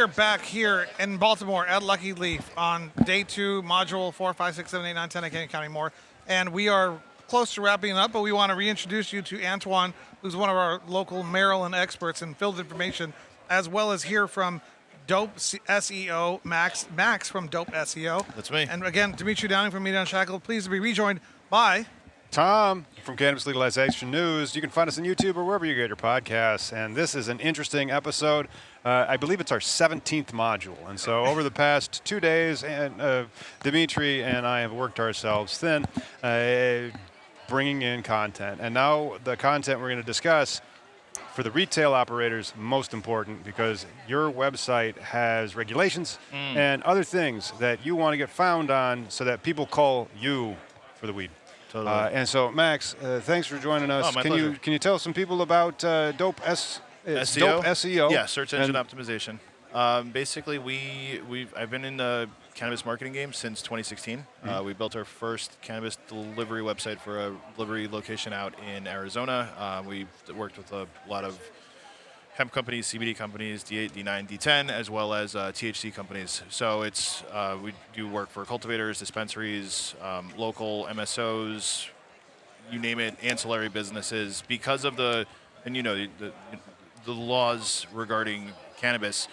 are back here in Baltimore at Lucky Leaf on day 2, module 4, 5, 6, 7, 8, 9, 10. I can't count anymore. And we are close to wrapping up, but we want to reintroduce you to Antoine, who's one of our local Maryland experts in field information, as well as hear from Dope SEO, Max from Dope SEO. That's me. And again, Demitri Downing from MITA Unshackled. Pleased to be rejoined by Tom from Cannabis Legalization News. You can find us on YouTube or wherever you get your podcasts. And this is an interesting episode. I believe it's our 17th module. And so over the past 2 days, and Demitri and I have worked ourselves thin, bringing in content. And now the content we're going to discuss for the retail operators, most important, because your website has regulations and other things that you want to get found on so that people call you for the weed. Totally. And so, Max, thanks for joining us. Oh, my pleasure. Can you tell some people about Dope SEO? Dope SEO? Yeah, search engine optimization. Basically, I've been in the cannabis marketing game since 2016. We built our first cannabis delivery website for a delivery location out in Arizona. We worked with a lot of hemp companies, CBD companies, D8, D9, D10, as well as THC companies. So it's we do work for cultivators, dispensaries, local MSOs, you name it, ancillary businesses. Because of the laws regarding cannabis,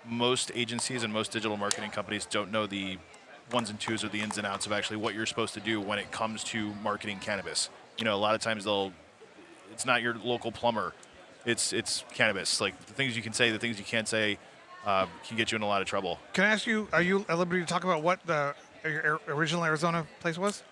most agencies and most digital marketing companies don't know the ones and twos or the ins and outs of actually what you're supposed to do when it comes to marketing cannabis. A lot of times it's not your local plumber. It's cannabis. Like the things you can say, the things you can't say, can get you in a lot of trouble. Can I ask you, are you at liberty to talk about what the original Arizona place was?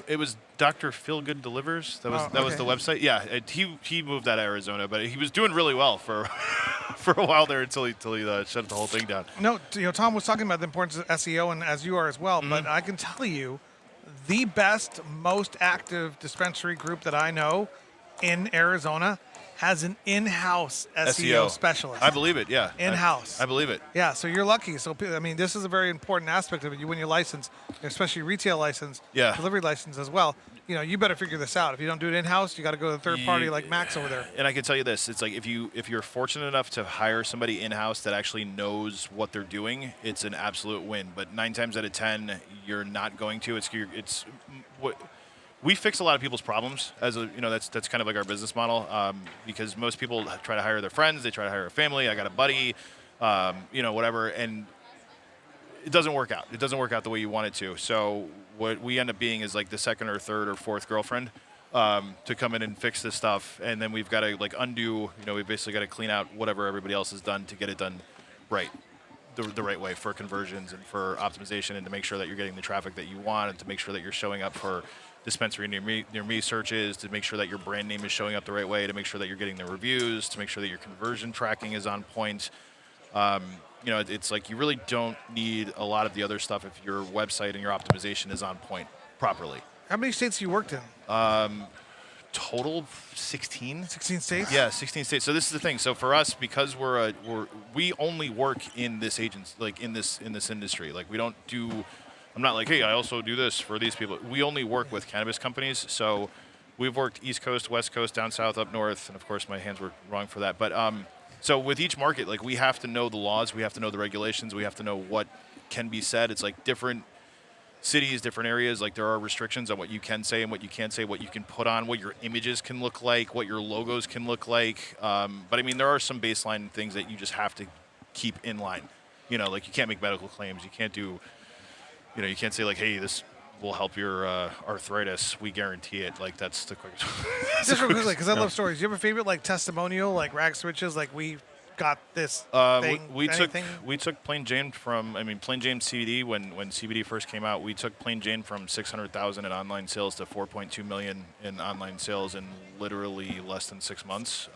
It was Dr. Feelgood Delivers. That was the website. Yeah, he moved out of Arizona, but he was doing really well for for a while there until he shut the whole thing down. No, Tom was talking about the importance of SEO, and as you are as well. But I can tell you, the best, most active dispensary group that I know in Arizona has an in-house SEO specialist. I believe it, yeah. In-house. I believe it. Yeah, so you're lucky. So, I mean, this is a very important aspect of it. You win your license, especially retail license, delivery license as well. You better figure this out. If you don't do it in-house, you got to go to the third party like Max over there. And I can tell you this, it's like if you're fortunate enough to hire somebody in-house that actually knows what they're doing, it's an absolute win. But 9 times out of 10, you're not going to. It's what we fix a lot of people's problems that's kind of like our business model, because most people try to hire their friends, they try to hire a family. I got a buddy, whatever, and it doesn't work out. It doesn't work out the way you want it to. So what we end up being is like the second or third or fourth girlfriend to come in and fix this stuff, and then we've got to undo. We basically got to clean out whatever everybody else has done to get it done right. The right way for conversions and for optimization, and to make sure that you're getting the traffic that you want, and to make sure that you're showing up for dispensary near me searches, to make sure that your brand name is showing up the right way, to make sure that you're getting the reviews, to make sure that your conversion tracking is on point. It's like you really don't need a lot of the other stuff if your website and your optimization is on point properly. How many states you worked in? Total 16. 16 states? Yeah, 16 states. So this is the thing. So for us, because we only work in this agency, like in this industry. Like we don't do. I'm not like, hey, I also do this for these people. We only work with cannabis companies. So we've worked East Coast, West Coast, down south, up north, and of course my hands were wrong for that. But so with each market, like we have to know the laws, we have to know the regulations, we have to know what can be said. It's like different cities, different areas, like there are restrictions on what you can say and what you can't say, what you can put on, what your images can look like, what your logos can look like. But I mean, there are some baseline things that you just have to keep in line. Like you can't make medical claims. You can't do, you can't say like, hey, this will help your arthritis. We guarantee it. Like that's the quick. Just real quickly, because I love stories. Do you have a favorite like testimonial, like rag switches, like we got this thing? We took Plain Jane from Plain Jane CBD when CBD first came out. We took Plain Jane from 600,000 in online sales to 4.2 million in online sales in literally less than 6 months.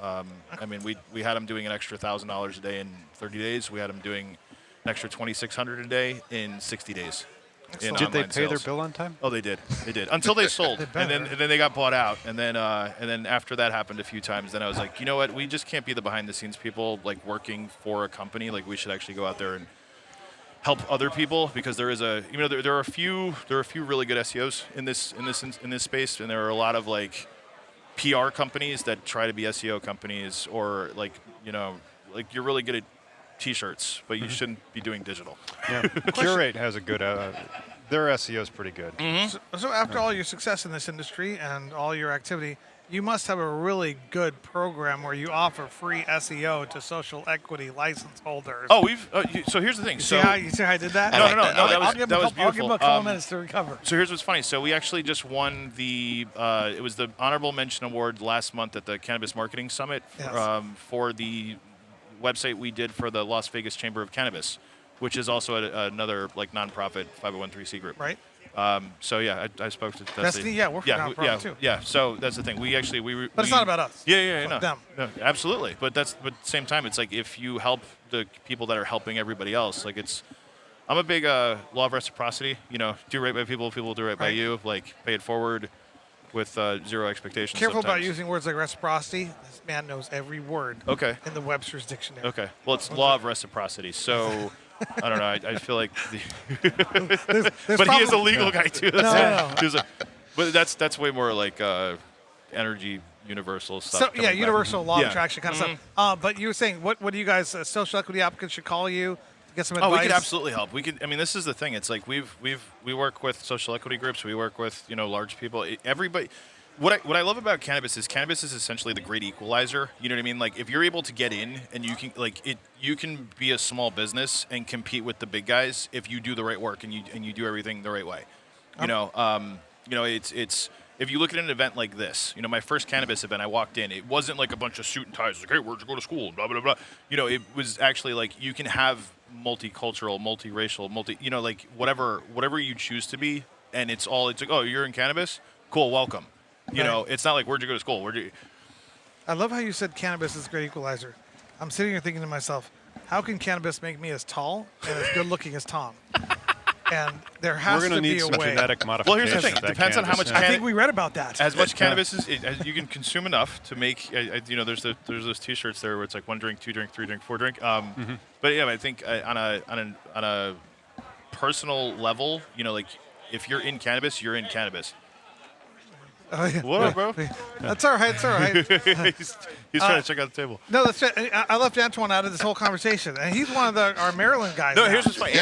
We had them doing an extra $1,000 a day in 30 days. We had them doing an extra 2,600 a day in 60 days. Did they pay their bill on time? Oh, they did. They did until they sold, and then they got bought out, and then after that happened a few times, then I was like, you know what? We just can't be the behind the scenes people like working for a company. Like we should actually go out there and help other people, because there is there are a few really good SEOs in this space, and there are a lot of like PR companies that try to be SEO companies, or like you're really good at T-shirts, but you shouldn't be doing digital. Yeah. Curate has a good. Their SEO is pretty good. So after all your success in this industry and all your activity, you must have a really good program where you offer free SEO to social equity license holders. Oh, so here's the thing. See how I did that? No, that was I'll give him beautiful. a couple minutes to recover. So here's what's funny. So we actually just won it was the Honorable Mention Award last month at the Cannabis Marketing Summit for the website we did for the Las Vegas Chamber of Cannabis, which is also another like nonprofit 501(c)(3) group. Right. So yeah, I spoke to Destiny. Yeah, we're for nonprofit too. Yeah. So that's the thing. But it's not about us. Yeah. It's them. No, absolutely. But at the same time, it's like if you help the people that are helping everybody else, like I'm a big law of reciprocity. Do right by people, people will do right by you. Like pay it forward with zero expectations. Careful about sometimes. using words like reciprocity. This man knows every word in the Webster's dictionary. Okay. Well, it's law of reciprocity. So I don't know. I feel like but he is a legal guy too. But that's way more like energy universal stuff. So universal law of attraction kind of stuff. But you were saying, what do you guys, social equity applicants should call you to get some advice? Oh, we could absolutely help. This is the thing. It's like we work with social equity groups. We work with large people. Everybody. What I love about cannabis is essentially the great equalizer. You know what I mean? Like if you're able to get in and you can be a small business and compete with the big guys if you do the right work and you do everything the right way. It's if you look at an event like this, my first cannabis event, I walked in, it wasn't like a bunch of suit and ties, like, hey, where'd you go to school? Blah, blah, blah. It was actually like you can have multicultural, multiracial, like whatever you choose to be. And it's like, oh, you're in cannabis? Cool, welcome. It's not like, where'd you go to school? I love how you said cannabis is a great equalizer. I'm sitting here thinking to myself, how can cannabis make me as tall and as good looking as Tom? And there has to be a way. We're going to need some genetic modification. Well, here's the thing. It depends on how much I think we read about that. As much cannabis as you can consume enough to make, there's those T-shirts there where it's like 1 drink, 2 drink, 3 drink, 4 drink. But yeah, I think on a personal level, like if you're in cannabis, you're in cannabis. Oh, yeah. What up, bro? That's all right. It's all right. he's trying to check out the table. No, that's right. I left Antoine out of this whole conversation, and he's one of our Maryland guys. No, now. here's what's funny.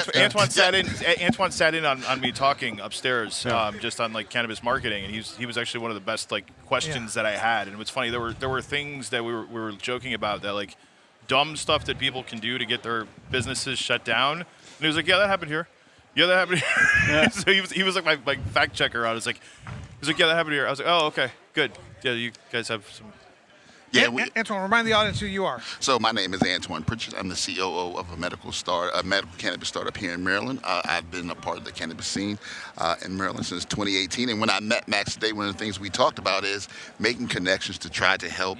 Antoine sat in on me talking upstairs, just on like cannabis marketing, and he was actually one of the best like questions that I had. And what's funny, there were things that we were joking about that like dumb stuff that people can do to get their businesses shut down. And he was like, yeah, that happened here. Yeah, that happened here. So he was like my fact checker. I was like. He's like, yeah, that happened here. I was like, oh, okay, good. Yeah, you guys have some. Yeah, Antoine, remind the audience who you are. So my name is Antoine Pritchett. I'm the COO of a medical cannabis startup here in Maryland. I've been a part of the cannabis scene in Maryland since 2018. And when I met Max today, one of the things we talked about is making connections to try to help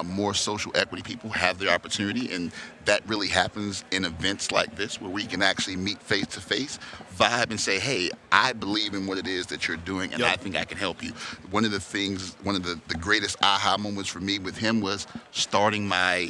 more social equity people have their opportunity. And that really happens in events like this where we can actually meet face to face, vibe, and say, hey, I believe in what it is that you're doing, and I think I can help you. One of the greatest aha moments for me with him was starting my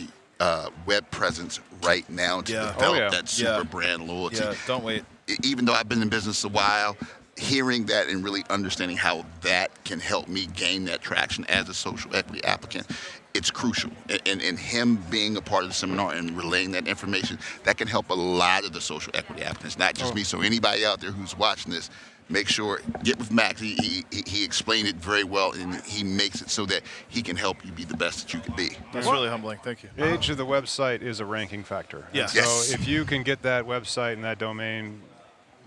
web presence right now to develop that super brand loyalty. Yeah, don't wait. Even though I've been in business a while, hearing that and really understanding how that can help me gain that traction as a social equity applicant, it's crucial. And him being a part of the seminar and relaying that information, that can help a lot of the social equity applicants, not just me. So anybody out there who's watching this, make sure, get with Max. He explained it very well, and he makes it so that he can help you be the best that you can be. That's really humbling. Thank you. The age of the website is a ranking factor. Yeah. So if you can get that website and that domain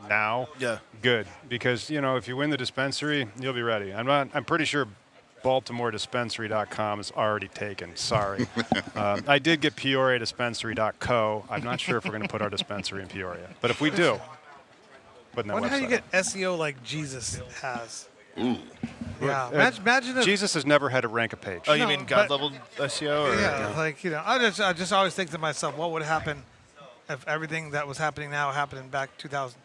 now, good. Because, if you win the dispensary, you'll be ready. I'm pretty sure BaltimoreDispensary.com is already taken. Sorry. I did get PeoriaDispensary.co. I'm not sure if we're going to put our dispensary in Peoria. But if we do, put in that I wonder website. how you get SEO like Jesus has. Ooh. Yeah. Imagine if Jesus has never had to rank a page. Oh, you mean God-level SEO? Or? Yeah, I just always think to myself, what would happen if everything that was happening now happened in back 2000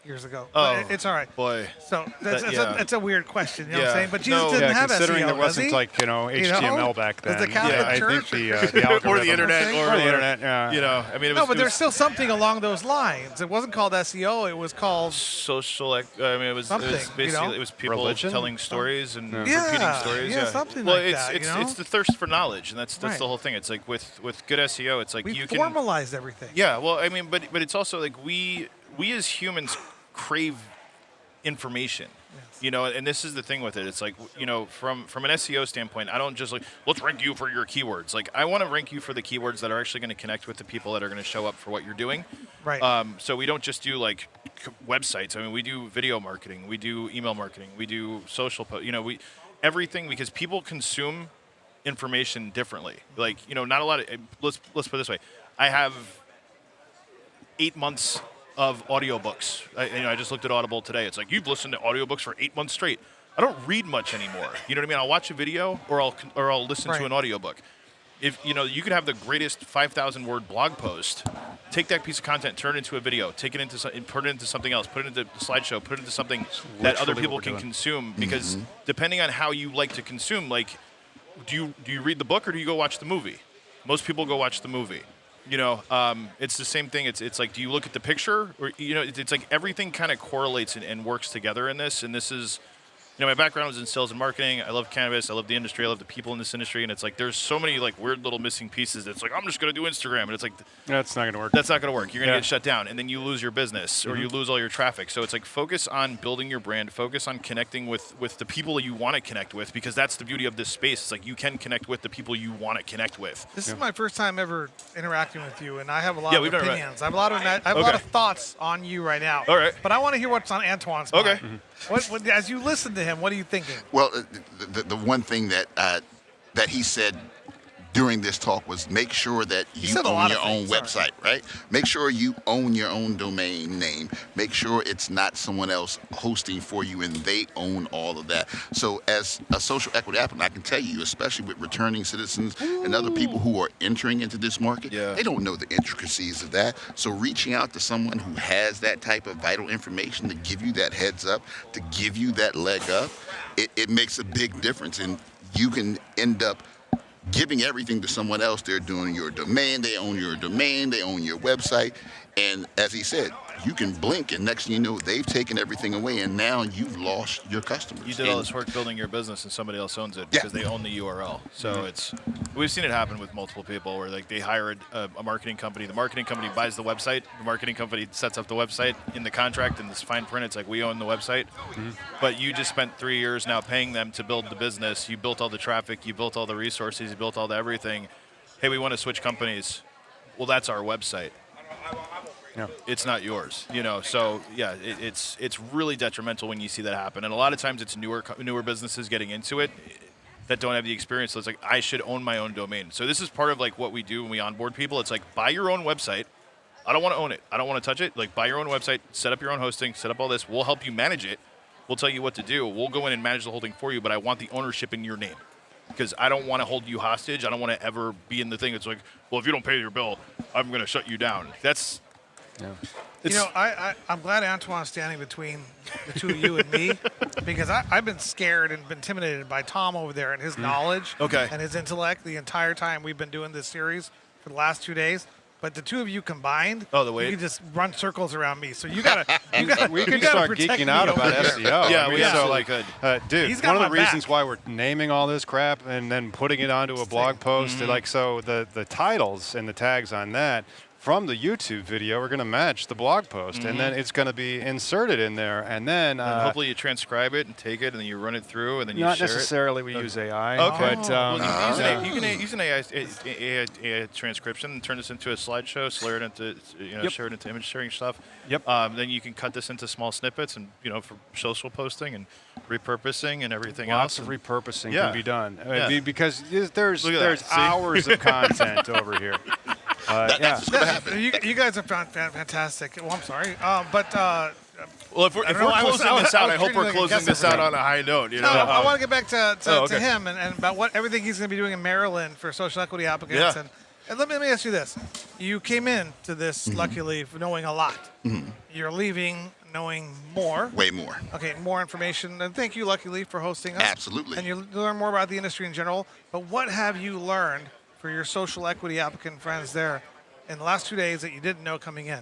years ago. Oh, But it's all right. boy. So it's a weird question, you know what I'm Yeah. saying? But Jesus No. didn't Yeah, have considering SEO, there does wasn't he? like HTML back Does then. the Catholic I think Church the algorithm or the internet, or the internet. Yeah. You know, I mean, it was, No, but it there's was still something along those lines. It wasn't called SEO. It was called social. I mean, it was Something, basically you know? it was people Religion? telling stories and repeating Yeah, stories. yeah, something well, like it's that, it's you know? it's the thirst for knowledge, and that's Right. the whole thing. It's like with good SEO, it's like we you can. formalized everything. Yeah, well, I mean, but it's also like we as humans crave information. Yes. You know, and this is the thing with it. It's like, you know, from an SEO standpoint, I don't just like, let's rank you for your keywords. Like, I want to rank you for the keywords that are actually going to connect with the people that are going to show up for what you're doing. Right. So we don't just do like websites. I mean, we do video marketing, we do email marketing, we do social you know, everything, because people consume information differently. Like, you know, not a lot of, let's put it this way. I have 8 months of audiobooks. I just looked at Audible today. It's like, you've listened to audiobooks for 8 months straight. I don't read much anymore. You know what I mean? I'll watch a video or I'll listen Right. to an audiobook. If you know, you could have the greatest 5,000 word blog post, take that piece of content, turn it into a video, take it into put it into something else, put it into a slideshow, put it into something that other literally people what we're can doing. consume. Because depending on how you like to consume, like, do you read the book or do you go watch the movie? Most people go watch the movie. You know, it's the same thing. It's like, do you look at the picture, or you know, it's like everything kind of correlates and works together in this. And this is, you know, my background was in sales and marketing. I love cannabis. I love the industry. I love the people in this industry. And it's like, there's so many like weird little missing pieces. That's like, I'm just going to do Instagram. And it's like, That's not going to work. that's not going to work. You're going to Yeah. get shut down, and then you lose your business or you lose all your traffic. So it's like, focus on building your brand, focus on connecting with the people you want to connect with, because that's the beauty of this space. It's like, you can connect with the people you want to connect with. This is my first time ever interacting with you, and I have a lot Yeah, of we've never met. opinions. I have a lot of a lot Okay. of thoughts on you right now. All right. But I want to hear what's on Antoine's mind. Okay. What, as you listen to him, what are you thinking? Well, the one thing that he said during this talk was make sure that you said a own lot your of own things, website, right? Make sure you own your own domain name. Make sure it's not someone else hosting for you and they own all of that. So as a social equity applicant, I can tell you, especially with returning citizens and other people who are entering into this market, Yeah. they don't know the intricacies of that. So reaching out to someone who has that type of vital information to give you that heads up, to give you that leg up, it makes a big difference. And you can end up giving everything to someone else. They're doing your domain, they own your domain, they own your website. And as he said, you can blink and next thing you know, they've taken everything away and now you've lost your customers. You did all And- this work building your business, and somebody else owns it Yeah. because they own the URL. So we've seen it happen with multiple people where like they hire a marketing company. The marketing company buys the website. The marketing company sets up the website in the contract, and this fine print. It's like, we own the website, but you just spent 3 years now paying them to build the business. You built all the traffic. You built all the resources. You built all the everything. Hey, we want to switch companies. Well, that's our website. Yeah. It's not yours, you know. So yeah, it's really detrimental when you see that happen. And a lot of times it's newer businesses getting into it that don't have the experience. So it's like, I should own my own domain. So this is part of like what we do when we onboard people. It's like, buy your own website. I don't want to own it. I don't want to touch it. Like, buy your own website, set up your own hosting, set up all this. We'll help you manage it. We'll tell you what to do. We'll go in and manage the whole thing for you. But I want the ownership in your name, because I don't want to hold you hostage. I don't want to ever be in the thing. It's like, well, if you don't pay your bill, I'm going to shut you down. That's You know, I'm glad Antoine's standing between the two of you and me, because I've been scared and been intimidated by Tom over there and his knowledge Okay. and his intellect the entire time we've been doing this series for the last 2 days. But the two of you combined, Oh, the weight? you can just run circles around me. So you gotta, We you can gotta start protect geeking me out over about here. SEO. Yeah, I we mean, so, absolutely like, could. Dude, He's got one of my the reasons back. why we're naming all this crap and then putting it onto a blog post, like, so the titles and the tags on that from the YouTube video are going to match the blog post, and then it's going to be inserted in there, and then and hopefully you transcribe it and take it, and then you run it through, and then you not share necessarily we use AI, Okay. but Well, you can use an AI transcription and turn this into a slideshow, share it into share it into image sharing stuff. Yep. Then you can cut this into small snippets, and for social posting and repurposing and everything lots else. of repurposing Yeah. can be done. Yeah. Because there's Look at that. See? hours of content over here. Yeah. That's what's gonna happen. You guys are fantastic. Well, I'm sorry, but Well, if we're I don't know, I was- closing I was- this I out, was I hope treating we're it like a closing guest this out episode. on a high note. You no, know, I want to get back to okay. him and about what everything he's going to be doing in Maryland for social equity applicants. Yeah. And let me ask you this: you came in to this luckily knowing a lot. You're leaving knowing more. Way more. Okay, more information. And thank you, Lucky Leaf, for hosting us. Absolutely. And you learn more about the industry in general. But what have you learned for your social equity applicant friends there in the last 2 days that you didn't know coming in?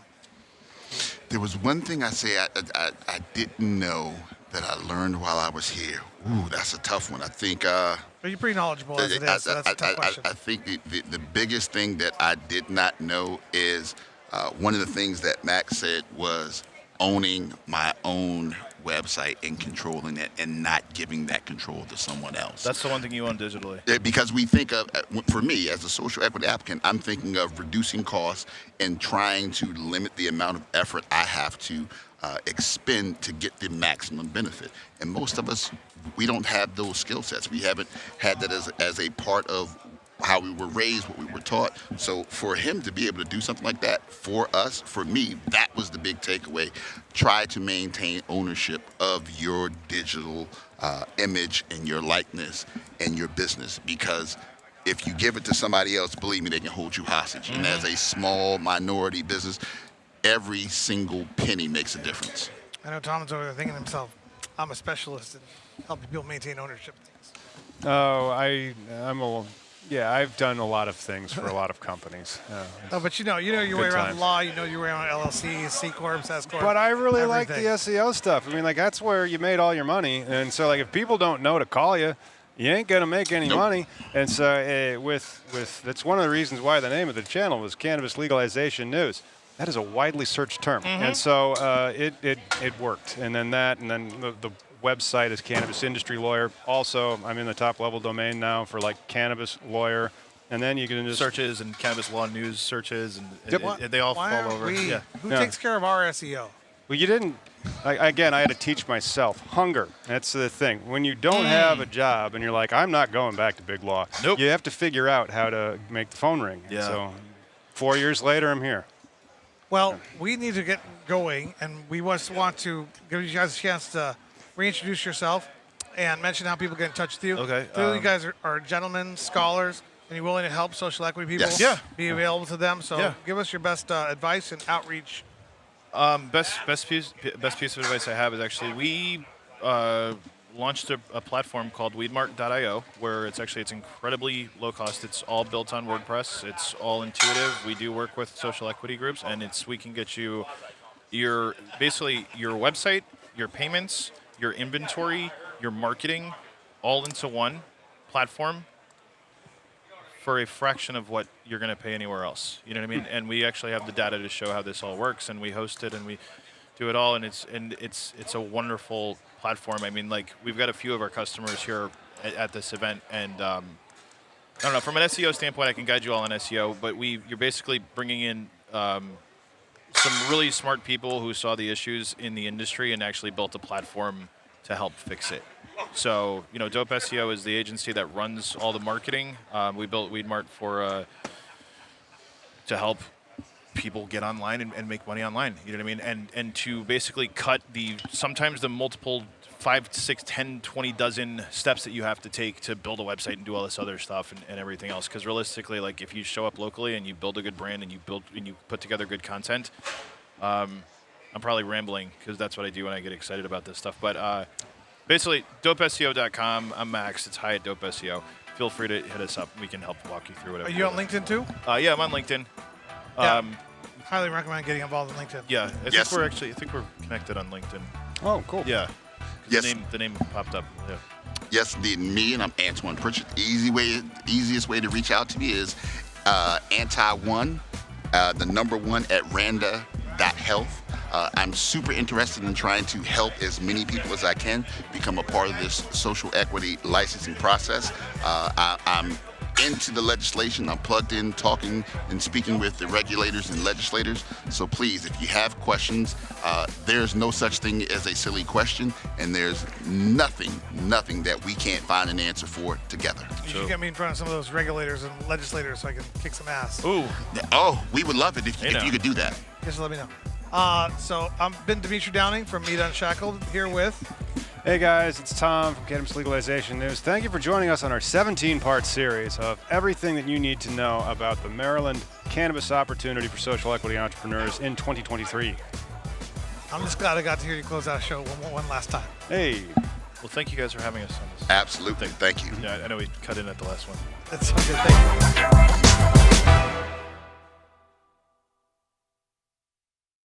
There was one thing I didn't know that I learned while I was here. Ooh, that's a tough one. I think. But you're pretty knowledgeable as it is, so that's a tough question. I think the biggest thing that I did not know is one of the things that Max said was owning my own website and controlling it and not giving that control to someone else. That's the one thing you own digitally. Because we think of, for me as a social equity applicant, I'm thinking of reducing costs and trying to limit the amount of effort I have to expend to get the maximum benefit. And most of us, we don't have those skill sets. We haven't had that as a part of how we were raised, what we were taught. So for him to be able to do something like that for us, for me, that was the big takeaway. Try to maintain ownership of your digital image and your likeness and your business, because if you give it to somebody else, believe me, they can hold you hostage. And as a small minority business, every single penny makes a difference. I know Tom's over there thinking to himself, I'm a specialist in helping people maintain ownership things. Oh, I've done a lot of things for a lot of companies. But you know your way Good around times. the law. You know your way around LLCs, C corps, S corps. But I really like the everything. SEO stuff. I mean, like, that's where you made all your money. And so, like, if people don't know to call you, you ain't going to make any Nope. money. And so that's one of the reasons why the name of the channel was Cannabis Legalization News. That is a widely searched term. And so it worked. And then the website is Cannabis Industry Lawyer. Also, I'm in the top level domain now for like Cannabis Lawyer. And then you can just Searches and cannabis law news searches, and Yep. they all Why fall aren't over. we? Yeah. Who Yeah. takes care of our SEO? Well, you didn't. Again, I had to teach myself hunger. That's the thing. When you don't have a job and you're like, I'm not going back to big law. Nope. You have to figure out how to make the phone ring. Yeah. So 4 years later, I'm here. Well, we need to get going, and we just want to give you guys a chance to reintroduce yourself and mention how people get in touch with you. Okay, Clearly, you guys are gentlemen, scholars, and you're willing to help social equity people. Yes. Yeah. Be available to them. So Yeah. give us your best advice and outreach. Best piece of advice I have is actually we launched a platform called weedmart.io, where it's incredibly low cost. It's all built on WordPress. It's all intuitive. We do work with social equity groups, and we can get you your website, your payments, your inventory, your marketing, all into one platform for a fraction of what you're going to pay anywhere else. You know what I mean? And we actually have the data to show how this all works, and we host it and we do it all, and it's a wonderful platform. I mean, like, we've got a few of our customers here at this event, and I don't know, from an SEO standpoint, I can guide you all on SEO, but you're basically bringing in some really smart people who saw the issues in the industry and actually built a platform to help fix it. So, Dope SEO is the agency that runs all the marketing. We built Weedmart to help people get online and make money online. You know what I mean? And to basically cut sometimes the multiple 5, 6, 10, 20 dozen steps that you have to take to build a website and do all this other stuff and everything else. Because realistically, like, if you show up locally and you build a good brand and you put together good content, I'm probably rambling because that's what I do when I get excited about this stuff. But basically, dopeseo.com. I'm Max. It's hi at Dope SEO. Feel free to hit us up. We can help walk you through whatever. Are you on LinkedIn too? Yeah, I'm on LinkedIn. Yeah. Highly recommend getting involved in LinkedIn. Yeah, I Yes. think we're connected on LinkedIn. Oh, cool. Yeah. 'Cause Yes. The name popped up. Yeah. Yes, indeed. Me, and I'm Antione Pritchett. Easiest way to reach out to me is anti1, the number 1 at randa.health. I'm super interested in trying to help as many people as I can become a part of this social equity licensing process. I'm into the legislation. I'm plugged in, talking and speaking with the regulators and legislators. So please, if you have questions, there's no such thing as a silly question, and there's nothing that we can't find an answer for together. You should get me in front of some of those regulators and legislators so I can kick some ass. Ooh. Oh, we would love it if Hey, now. you could do that. Just let me know. So I've been Demitri Downing from MITA Unshackled, here with... Hey guys, it's Tom from Cannabis Legalization News. Thank you for joining us on our 17-part series of everything that you need to know about the Maryland cannabis opportunity for social equity entrepreneurs in 2023. I'm just glad I got to hear you close out a show one last time. Hey. Well, thank you guys for having us on this. Absolutely. Thank you. Yeah, I know we cut in at the last one. That's so good. Thank you.